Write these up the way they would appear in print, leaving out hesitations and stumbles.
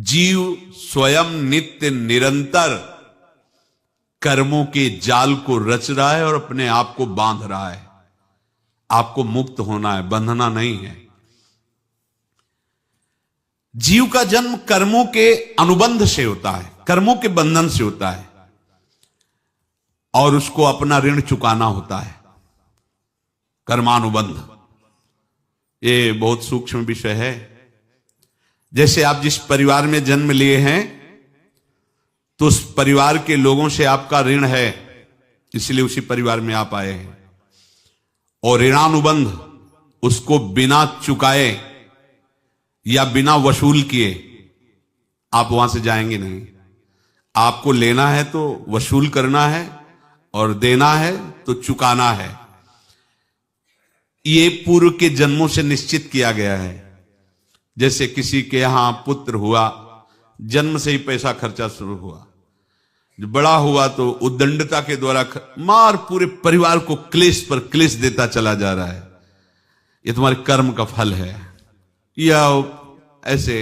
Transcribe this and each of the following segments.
जीव स्वयं नित्य निरंतर कर्मों के जाल को रच रहा है और अपने आप को बांध रहा है। आपको मुक्त होना है, बंधना नहीं है। जीव का जन्म कर्मों के अनुबंध से होता है, कर्मों के बंधन से होता है, और उसको अपना ऋण चुकाना होता है। कर्मानुबंध ये बहुत सूक्ष्म विषय है। जैसे आप जिस परिवार में जन्म लिए हैं तो उस परिवार के लोगों से आपका ऋण है, इसलिए उसी परिवार में आप आए हैं। और ऋणानुबंध उसको बिना चुकाए या बिना वसूल किए आप वहां से जाएंगे नहीं। आपको लेना है तो वसूल करना है, और देना है तो चुकाना है। ये पूर्व के जन्मों से निश्चित किया गया है। जैसे किसी के यहां पुत्र हुआ, जन्म से ही पैसा खर्चा शुरू हुआ, जो बड़ा हुआ तो उद्दंडता के द्वारा मार पूरे परिवार को क्लेश पर क्लेश देता चला जा रहा है। ये तुम्हारे कर्म का फल है। या ऐसे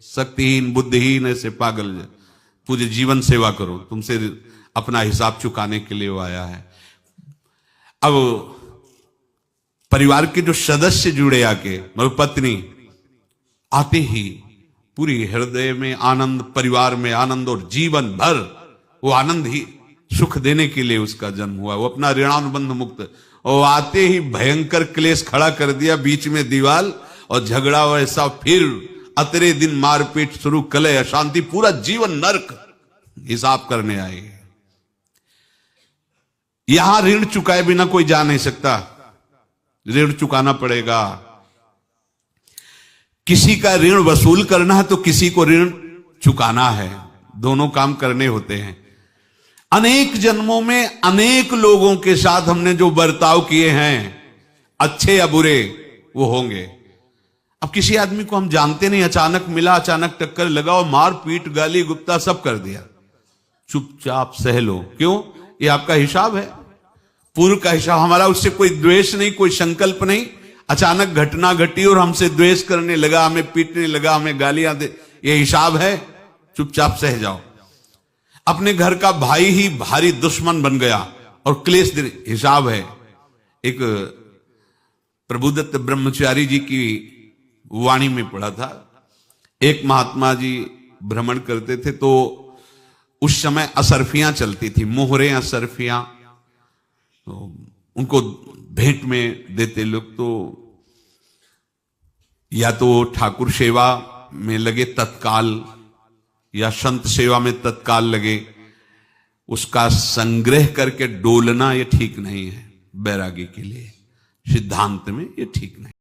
शक्तिहीन बुद्धिहीन ऐसे पागल पूरे जीवन सेवा करो, तुमसे अपना हिसाब चुकाने के लिए वो आया है। अब परिवार के जो सदस्य जुड़े आके, मतलब पत्नी आते ही पूरी हृदय में आनंद, परिवार में आनंद, और जीवन भर वो आनंद ही सुख देने के लिए उसका जन्म हुआ। वो अपना ऋणानुबंध मुक्त, और आते ही भयंकर क्लेश खड़ा कर दिया, बीच में दीवाल और झगड़ा वैसा, फिर अतरे दिन मारपीट शुरू, कलह अशांति, पूरा जीवन नरक हिसाब करने आए। यहां ऋण चुकाए बिना कोई जा नहीं सकता, ऋण चुकाना पड़ेगा। किसी का ऋण वसूल करना है तो किसी को ऋण चुकाना है, दोनों काम करने होते हैं। अनेक जन्मों में अनेक लोगों के साथ हमने जो बर्ताव किए हैं, अच्छे या बुरे, वो होंगे। अब किसी आदमी को हम जानते नहीं, अचानक मिला, अचानक टक्कर लगा और मार पीट गाली गुप्ता सब कर दिया, चुपचाप सह लो। क्यों? ये आपका हिसाब है, पूर्व का हिसाब। हमारा उससे कोई द्वेष नहीं, कोई संकल्प नहीं। अचानक घटना घटी और हमसे द्वेष करने लगा, हमें पीटने लगा, हमें गालियां दे, ये हिसाब है, चुपचाप सह जाओ। अपने घर का भाई ही भारी दुश्मन बन गया और क्लेश दे, हिसाब है। एक प्रभुदत्त ब्रह्मचारी जी की वाणी में पढ़ा था, एक महात्मा जी भ्रमण करते थे तो उस समय असरफियां चलती थी, मोहरे असरफियां, तो उनको भेंट में देते लोग। तो या तो ठाकुर सेवा में लगे तत्काल, या संत सेवा में तत्काल लगे, उसका संग्रह करके डोलना ये ठीक नहीं है। बैरागी के लिए सिद्धांत में ये ठीक नहीं।